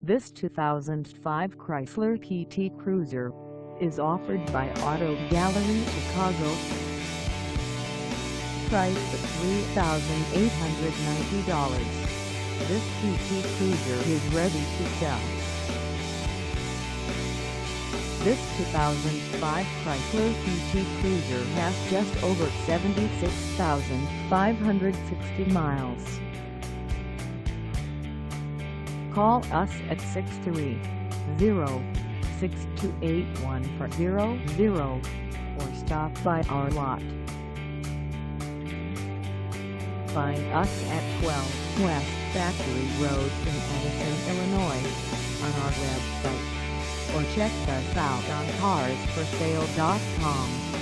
This 2005 Chrysler PT Cruiser is offered by Auto Gallery Chicago. Priced at $3,890, this PT Cruiser is ready to sell. This 2005 Chrysler PT Cruiser has just over 76,560 miles. Call us at 630-628-1400 or stop by our lot. Find us at 12 West Factory Road in Addison, Illinois, on our website, or check us out on carsforsale.com.